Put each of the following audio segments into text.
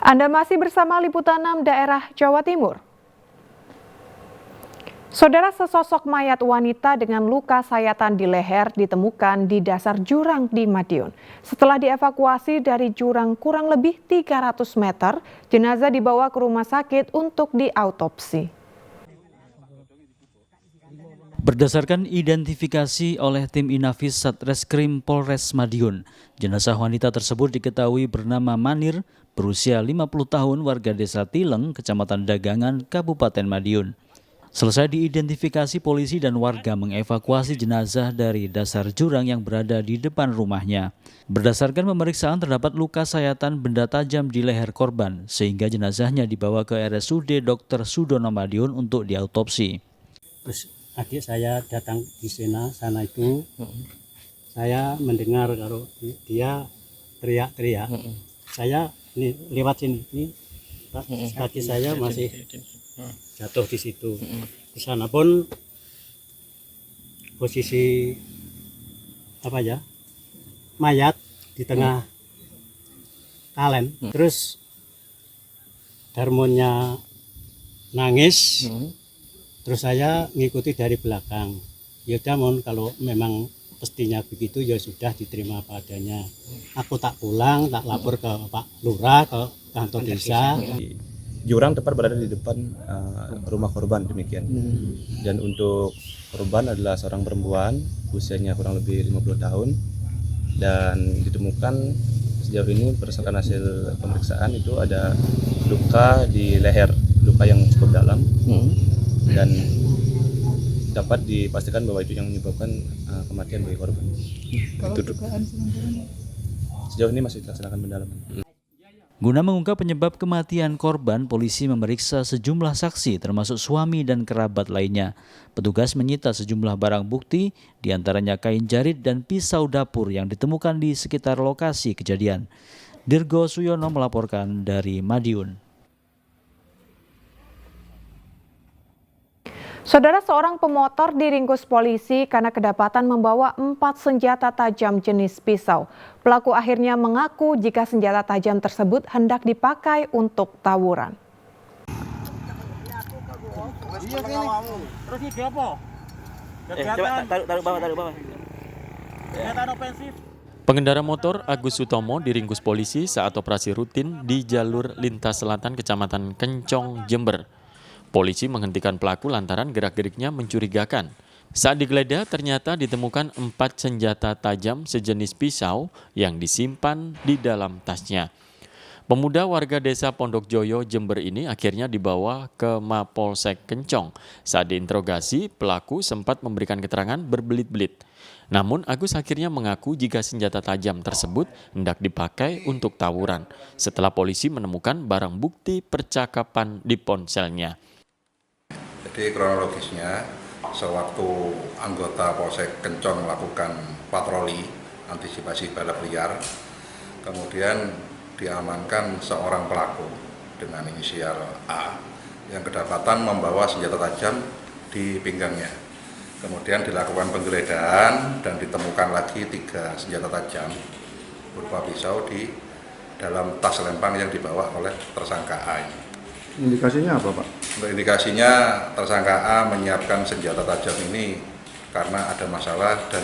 Anda masih bersama Liputan 6 Daerah Jawa Timur. Saudara, sesosok mayat wanita dengan luka sayatan di leher ditemukan di dasar jurang di Madiun. Setelah dievakuasi dari jurang kurang lebih 300 meter, jenazah dibawa ke rumah sakit untuk diautopsi. Berdasarkan identifikasi oleh tim Inafis Satreskrim Polres Madiun, jenazah wanita tersebut diketahui bernama Manir, berusia 50 tahun, warga desa Tileng, Kecamatan Dagangan, Kabupaten Madiun. Selesai diidentifikasi, polisi dan warga mengevakuasi jenazah dari dasar jurang yang berada di depan rumahnya. Berdasarkan pemeriksaan, terdapat luka sayatan benda tajam di leher korban, sehingga jenazahnya dibawa ke RSUD Dr. Sudono Madiun untuk diautopsi. Terus adik saya datang di sana itu, saya mendengar kalau dia teriak-teriak. Saya ini lewat sini, ini kaki saya masih jatuh di situ. Di sana pun posisi mayat di tengah kalen. Terus Darmonnya nangis. Terus saya ngikuti dari belakang. Ya udah, kalau memang pastinya begitu ya sudah, diterima apa adanya. Aku tak pulang, tak lapor ke Pak Lurah, ke kantor desa. Jurang tepat berada di depan rumah korban, demikian. Dan untuk korban adalah seorang perempuan, usianya kurang lebih 50 tahun. Dan ditemukan sejauh ini berdasarkan hasil pemeriksaan itu ada luka di leher, luka yang cukup dalam. Dan dapat dipastikan bahwa itu yang menyebabkan kematian bagi korban. Sejauh ini masih dilaksanakan pendalaman. Guna mengungkap penyebab kematian korban, polisi memeriksa sejumlah saksi termasuk suami dan kerabat lainnya. Petugas menyita sejumlah barang bukti, diantaranya kain jarit dan pisau dapur yang ditemukan di sekitar lokasi kejadian. Dirgo Suyono melaporkan dari Madiun. Saudara, seorang pemotor diringkus polisi karena kedapatan membawa 4 senjata tajam jenis pisau. Pelaku akhirnya mengaku jika senjata tajam tersebut hendak dipakai untuk tawuran. Pengendara motor Agus Sutomo diringkus polisi saat operasi rutin di jalur lintas selatan Kecamatan Kencong, Jember. Polisi menghentikan pelaku lantaran gerak-geriknya mencurigakan. Saat digeledah, ternyata ditemukan 4 senjata tajam sejenis pisau yang disimpan di dalam tasnya. Pemuda warga desa Pondok Joyo, Jember ini akhirnya dibawa ke Mapolsek Kencong. Saat diinterogasi, pelaku sempat memberikan keterangan berbelit-belit. Namun Agus akhirnya mengaku jika senjata tajam tersebut hendak dipakai untuk tawuran. Setelah polisi menemukan barang bukti percakapan di ponselnya. Jadi kronologisnya, sewaktu anggota Polsek Kencong melakukan patroli antisipasi balap liar, kemudian diamankan seorang pelaku dengan inisial A yang kedapatan membawa senjata tajam di pinggangnya. Kemudian dilakukan penggeledahan dan ditemukan lagi 3 senjata tajam berupa pisau di dalam tas lempang yang dibawa oleh tersangka A ini. Indikasinya apa, Pak? Untuk indikasinya, tersangka A menyiapkan senjata tajam ini karena ada masalah dan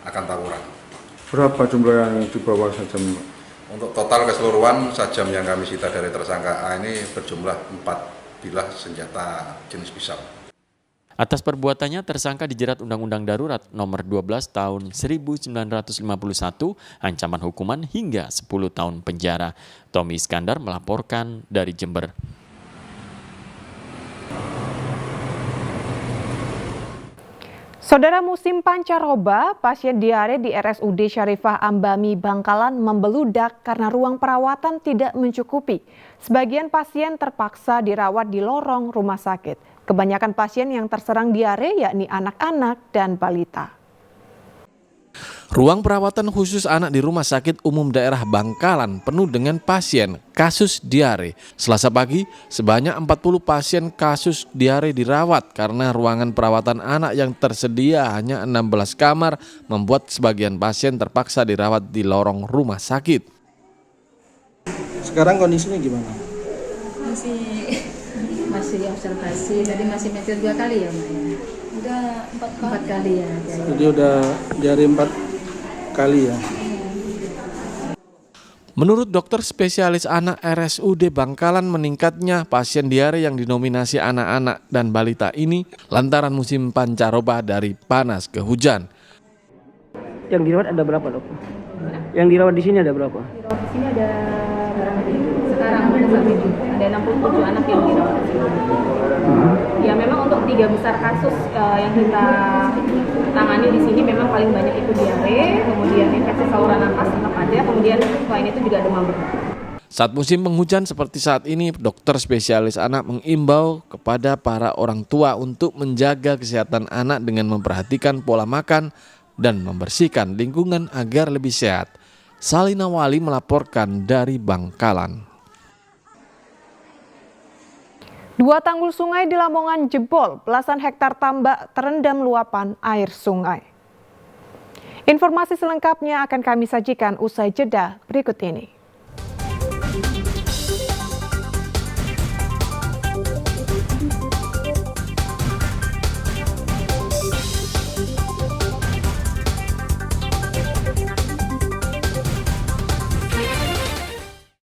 akan tawuran. Berapa jumlah yang dibawa sajam? Untuk total keseluruhan sajam yang kami sita dari tersangka A ini berjumlah 4 bilah senjata jenis pisau. Atas perbuatannya, tersangka dijerat Undang-Undang Darurat Nomor 12 Tahun 1951, ancaman hukuman hingga 10 tahun penjara. Tommy Iskandar melaporkan dari Jember. Saudara, musim pancaroba, pasien diare di RSUD Syarifah Ambami Bangkalan membeludak karena ruang perawatan tidak mencukupi. Sebagian pasien terpaksa dirawat di lorong rumah sakit. Kebanyakan pasien yang terserang diare yakni anak-anak dan balita. Ruang perawatan khusus anak di Rumah Sakit Umum Daerah Bangkalan penuh dengan pasien kasus diare. Selasa pagi, sebanyak 40 pasien kasus diare dirawat karena ruangan perawatan anak yang tersedia hanya 16 kamar membuat sebagian pasien terpaksa dirawat di lorong rumah sakit. Sekarang kondisinya gimana? Masih observasi, tadi masih metil 2 kali ya Mbak ya? Udah 4 kali ya. Jadi udah diare 4 kali ya. Menurut dokter spesialis anak RSUD Bangkalan, meningkatnya pasien diare yang dinominasi anak-anak dan balita ini lantaran musim pancaroba dari panas ke hujan. Yang dirawat ada berapa, Dok? Yang dirawat di sini ada berapa? Dirawat di sini ada sekarang ada 67 anak yang dirawat di sini. Ya memang untuk 3 besar kasus yang kita tangani di sini memang paling banyak itu diare, kemudian infeksi saluran nafas tetap ada, kemudian selain itu juga demam berdarah. Saat musim penghujan seperti saat ini, dokter spesialis anak mengimbau kepada para orang tua untuk menjaga kesehatan anak dengan memperhatikan pola makan dan membersihkan lingkungan agar lebih sehat. Salina Wali melaporkan dari Bangkalan. 2 tanggul sungai di Lamongan jebol, belasan hektar tambak terendam luapan air sungai. Informasi selengkapnya akan kami sajikan usai jeda berikut ini.